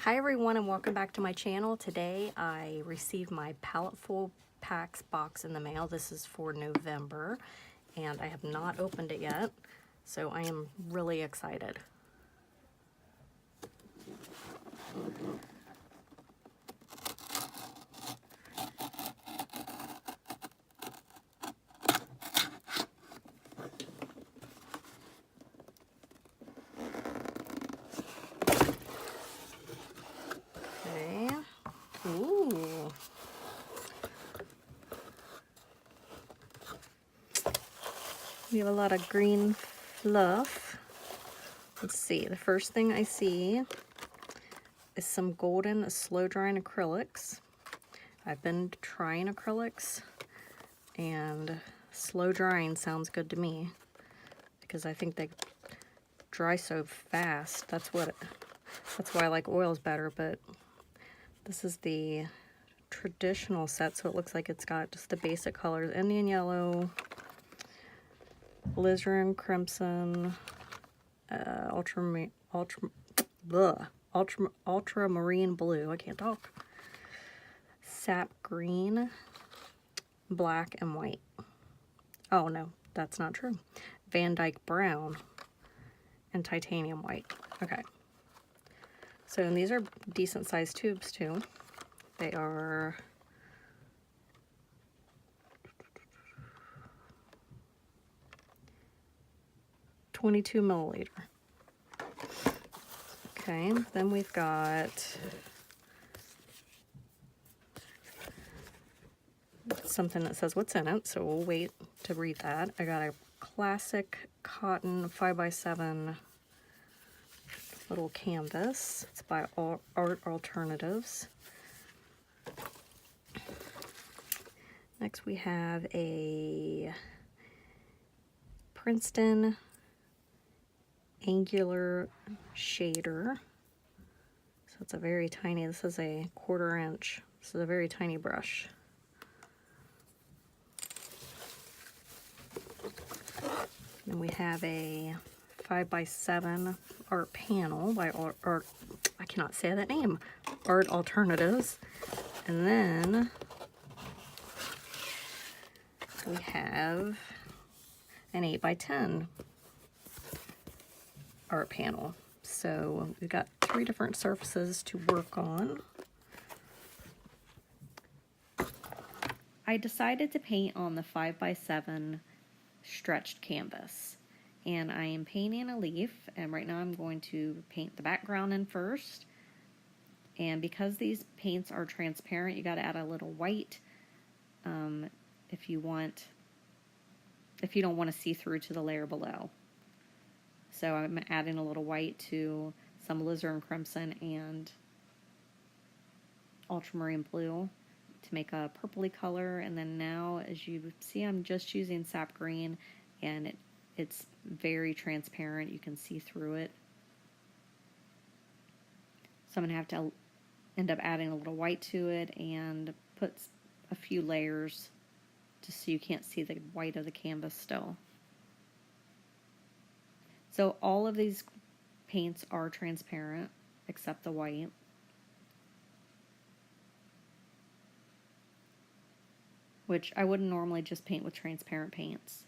Hi everyone and welcome back to my channel. Today I received my Paletteful Packs box in the mail. This is for November and I have not opened it yet, so I am really excited. Okay. Ooh. We have a lot of green fluff. Let's see, the first thing I see is some golden slow drying acrylics. I've been trying acrylics and slow drying sounds good to me because I think they dry so fast. That's why I like oils better, but this is the traditional set, so it looks like it's got just the basic colors: Indian yellow, alizarin crimson, ultramarine blue, I can't talk, sap green, black, and white. Oh no, that's not true. Van Dyke brown and titanium white. Okay. So, and these are decent sized tubes too. They are 22 milliliter. Okay, then we've got something that says what's in it, so we'll wait to read that. I got a classic cotton 5x7 little canvas. It's by Art Alternatives. Next we have a Princeton angular shader. So it's a very tiny, this is a 1/4 inch. This is a very tiny brush. Then we have a 5x7 art panel by Art, I cannot say that name, Art Alternatives. And then we have an 8x10 art panel. So we've got 3 different surfaces to work on. I decided to paint on the 5x7 stretched canvas, and I am painting a leaf, and right now I'm going to paint the background in first. And because these paints are transparent, you got to add a little white if you don't want to see through to the layer below. So I'm adding a little white to some alizarin crimson and ultramarine blue to make a purpley color. And then now, as you see, I'm just using sap green, and it's very transparent. You can see through it. So I'm going to have to end up adding a little white to it and put a few layers just so you can't see the white of the canvas still. So all of these paints are transparent except the white. Which I wouldn't normally just paint with transparent paints.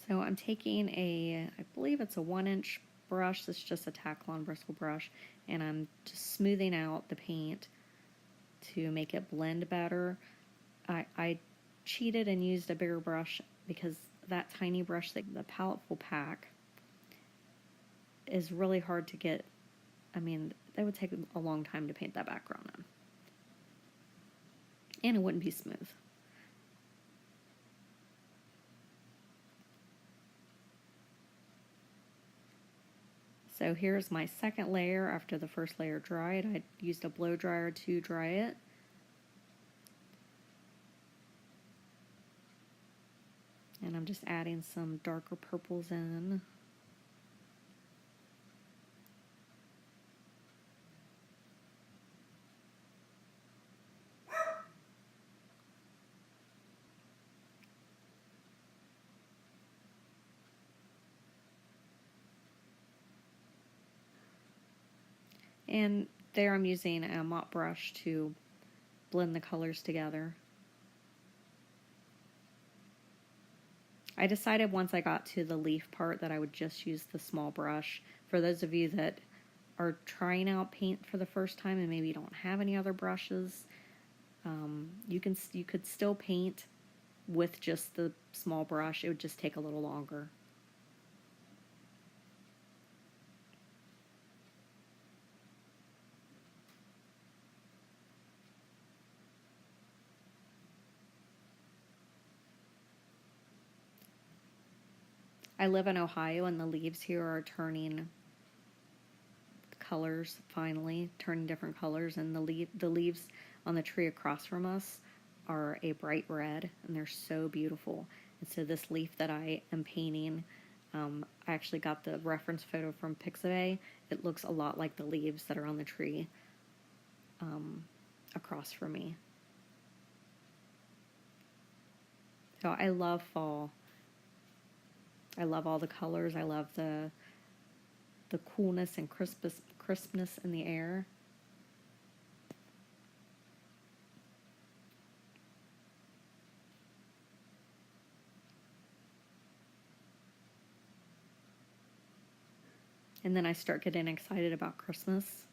So I'm taking I believe it's a 1-inch brush. This is just a Taklon bristle brush, and I'm just smoothing out the paint to make it blend better. I cheated and used a bigger brush because that tiny brush, the Paletteful Pack, is really hard to get. I mean, that would take a long time to paint that background in. And it wouldn't be smooth. So here's my second layer after the first layer dried. I used a blow dryer to dry it. And I'm just adding some darker purples in. And there I'm using a mop brush to blend the colors together. I decided once I got to the leaf part that I would just use the small brush. For those of you that are trying out paint for the first time and maybe don't have any other brushes, you could still paint with just the small brush. It would just take a little longer. I live in Ohio and the leaves here are turning colors, finally turning different colors, and the leaves on the tree across from us are a bright red and they're so beautiful. And so this leaf that I am painting, I actually got the reference photo from Pixabay. It looks a lot like the leaves that are on the tree across from me. So I love fall. I love all the colors. I love the coolness and crispness in the air. And then I start getting excited about Christmas.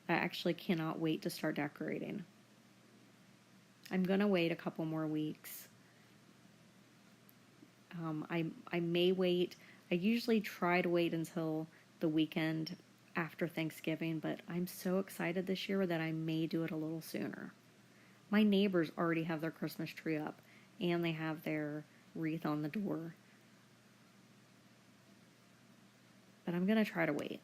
I actually cannot wait to start decorating. I'm going to wait a couple more weeks. I may wait. I usually try to wait until the weekend after Thanksgiving, but I'm so excited this year that I may do it a little sooner. My neighbors already have their Christmas tree up, and they have their wreath on the door. But I'm going to try to wait.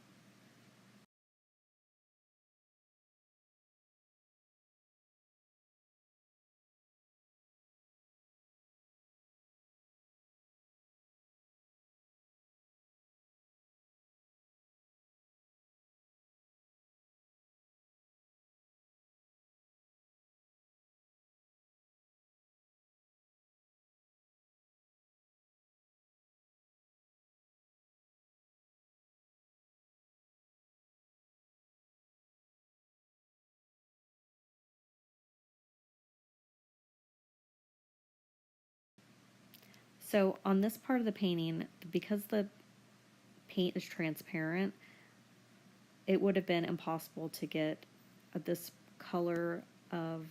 So on this part of the painting, because the paint is transparent, it would have been impossible to get this color of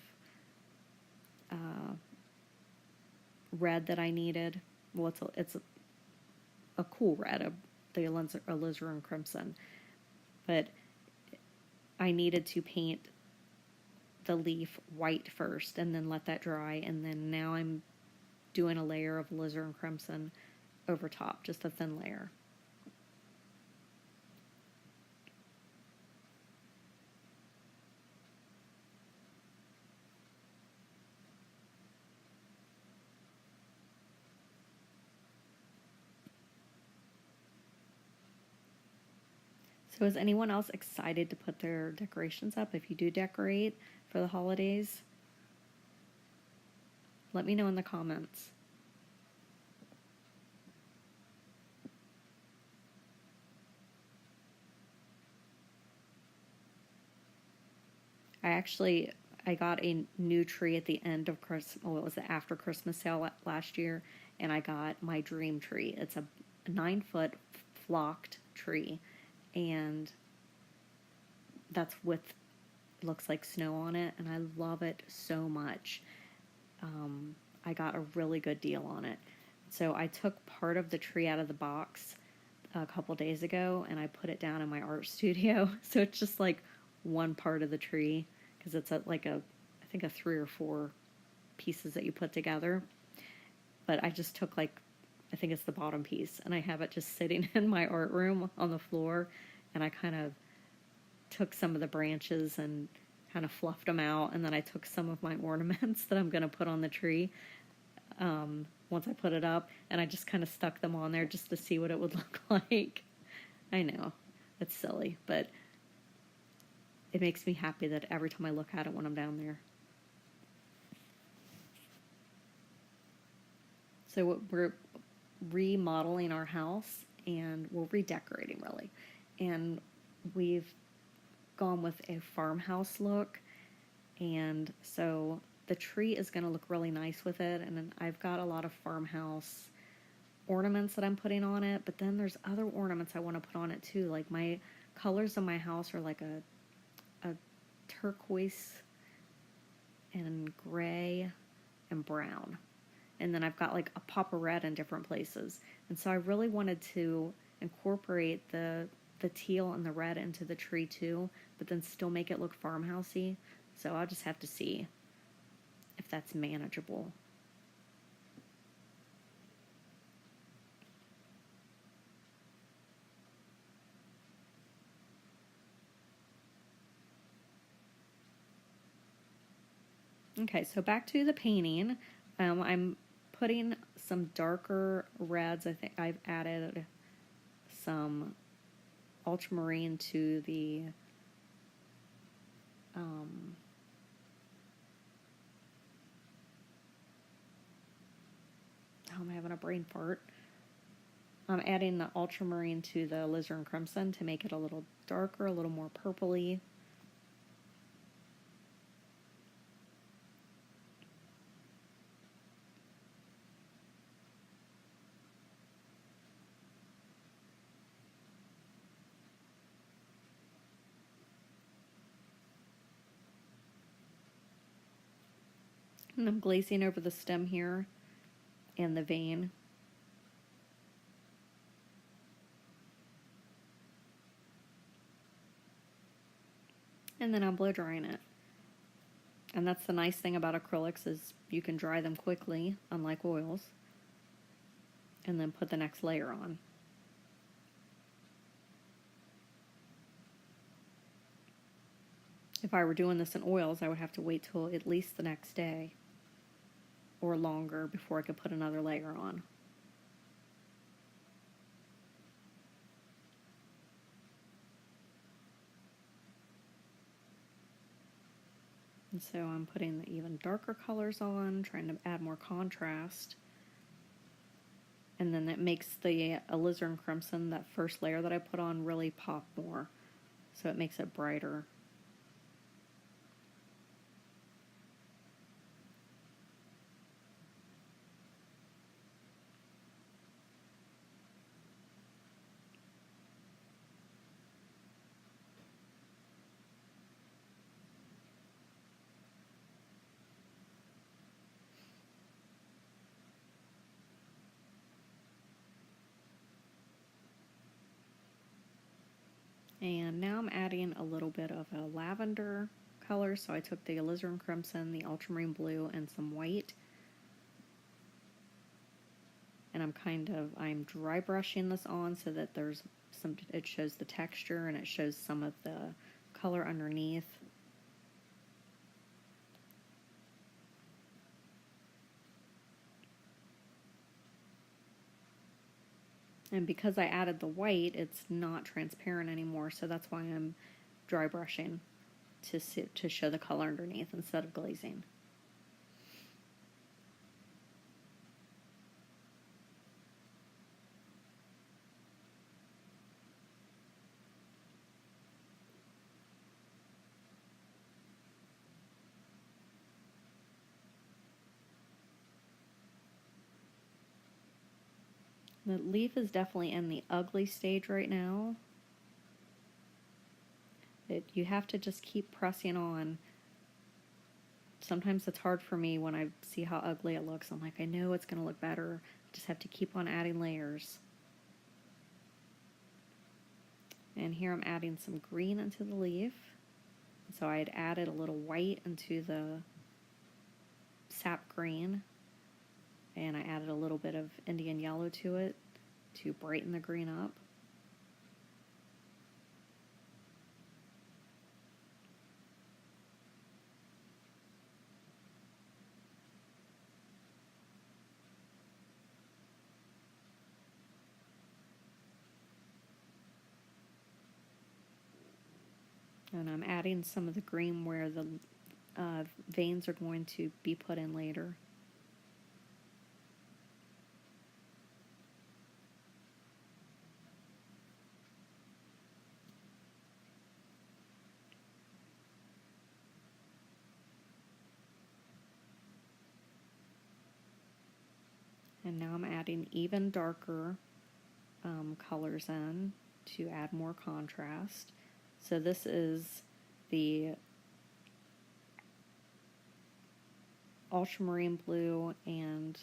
red that I needed. Well, it's a cool red, the alizarin crimson, but I needed to paint the leaf white first and then let that dry, and then now I'm doing a layer of alizarin crimson over top, just a thin layer. So is anyone else excited to put their decorations up? If you do decorate for the holidays, let me know in the comments. I got a new tree at the end of Christmas. Well, it was the after Christmas sale last year, and I got my dream tree. It's a 9-foot flocked tree, and that's with, looks like snow on it, and I love it so much. I got a really good deal on it. So I took part of the tree out of the box a couple days ago, and I put it down in my art studio. So it's just like one part of the tree, because it's like I think a 3 or 4 pieces that you put together. But I just took I think it's the bottom piece, and I have it just sitting in my art room on the floor, and I kind of took some of the branches and kind of fluffed them out, and then I took some of my ornaments that I'm going to put on the tree once I put it up, and I just kind of stuck them on there just to see what it would look like. I know, it's silly, but it makes me happy that every time I look at it when I'm down there. So we're remodeling our house, and we're redecorating really. and we've gone with a farmhouse look, and so the tree is going to look really nice with it. And then I've got a lot of farmhouse ornaments that I'm putting on it, but then there's other ornaments I want to put on it too. Like my colors of my house are like a turquoise and gray and brown, and then I've got like a pop of red in different places, and so I really wanted to incorporate the teal and the red into the tree too, but then still make it look farmhousey. So I'll just have to see if that's manageable. Okay, so back to the painting. I'm putting some darker reds. I think I've added some ultramarine to the I'm having a brain fart. I'm adding the ultramarine to the alizarin crimson to make it a little darker, a little more purpley. And I'm glazing over the stem here and the vein. And then I'm blow drying it. And that's the nice thing about acrylics is you can dry them quickly, unlike oils, and then put the next layer on. If I were doing this in oils, I would have to wait till at least the next day or longer before I could put another layer on. And so I'm putting the even darker colors on, trying to add more contrast. And then it makes the alizarin crimson, that first layer that I put on, really pop more. So it makes it brighter. And now I'm adding a little bit of a lavender color. So I took the alizarin crimson, the ultramarine blue, and some white. And I'm dry brushing this on so that it shows the texture and it shows some of the color underneath. And because I added the white, it's not transparent anymore, so that's why I'm dry brushing to show the color underneath instead of glazing. The leaf is definitely in the ugly stage right now. You have to just keep pressing on. Sometimes it's hard for me when I see how ugly it looks. I'm like, I know it's going to look better. I just have to keep on adding layers. And here I'm adding some green into the leaf. So I had added a little white into the sap green. And I added a little bit of Indian yellow to it to brighten the green up. And I'm adding some of the green where the veins are going to be put in later. And now I'm adding even darker colors in to add more contrast. So this is the ultramarine blue and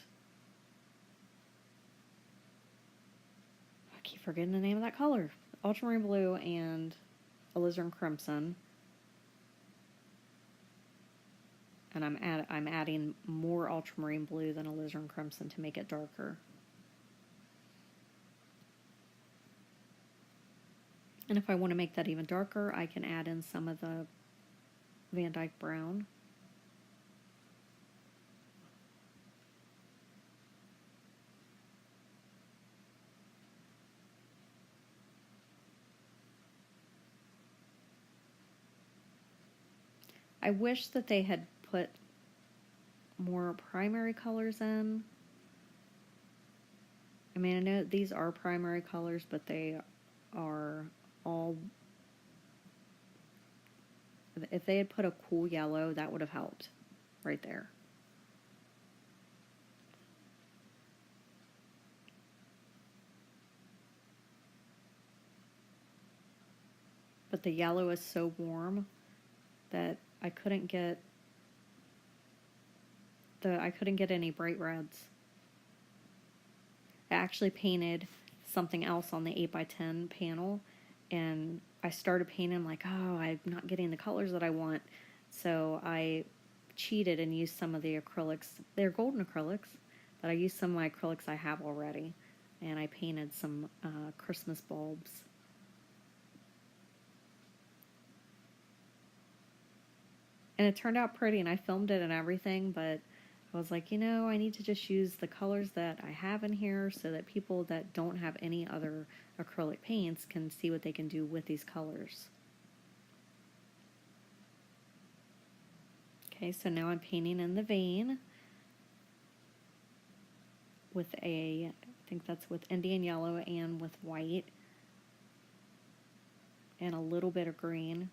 I keep forgetting the name of that color. Ultramarine blue and alizarin crimson. And I'm adding more ultramarine blue than alizarin crimson to make it darker. And if I want to make that even darker, I can add in some of the Van Dyke brown. I wish that they had put more primary colors in. I mean, I know these are primary colors, but they are all... If they had put a cool yellow, that would have helped right there. But the yellow is so warm that I couldn't get any bright reds. I actually painted something else on the 8x10 panel, and I started painting. I'm like, oh, I'm not getting the colors that I want. So I cheated and used some of the acrylics. They're golden acrylics, but I used some of my acrylics I have already, and I painted some Christmas bulbs. And it turned out pretty, and I filmed it and everything, but I was like, you know, I need to just use the colors that I have in here so that people that don't have any other acrylic paints can see what they can do with these colors. Okay, so now I'm painting in the vein with I think that's with Indian yellow and with white and a little bit of green.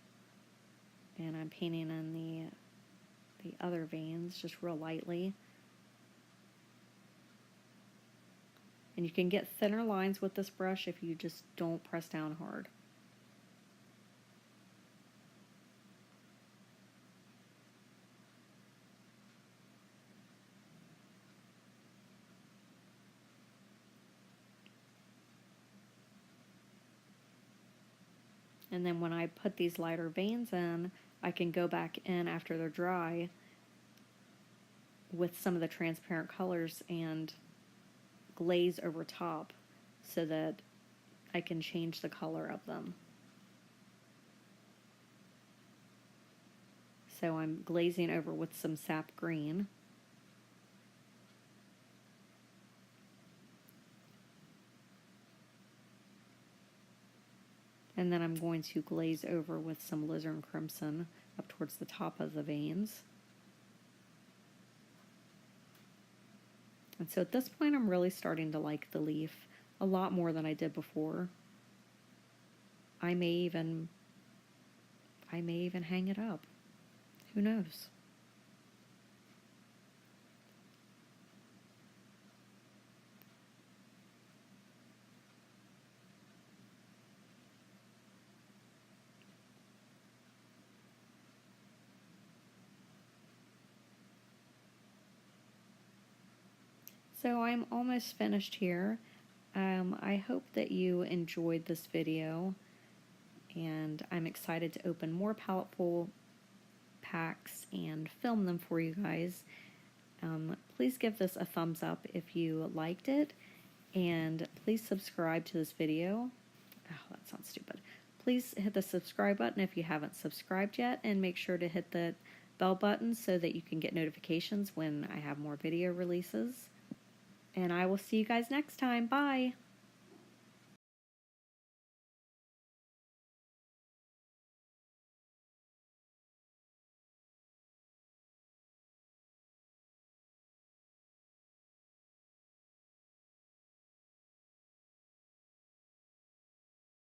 And I'm painting in the other veins just real lightly. And you can get thinner lines with this brush if you just don't press down hard. And then when I put these lighter veins in, I can go back in after they're dry with some of the transparent colors and glaze over top so that I can change the color of them. So I'm glazing over with some sap green. And then I'm going to glaze over with some alizarin crimson up towards the top of the veins. And so at this point I'm really starting to like the leaf a lot more than I did before. I may even hang it up. Who knows? So I'm almost finished here. I hope that you enjoyed this video, and I'm excited to open more Paletteful packs and film them for you guys. Please give this a thumbs up if you liked it, and please subscribe to this video. Oh, that sounds stupid. Please hit the subscribe button if you haven't subscribed yet, and make sure to hit the bell button so that you can get notifications when I have more video releases. And I will see you guys next time. Bye!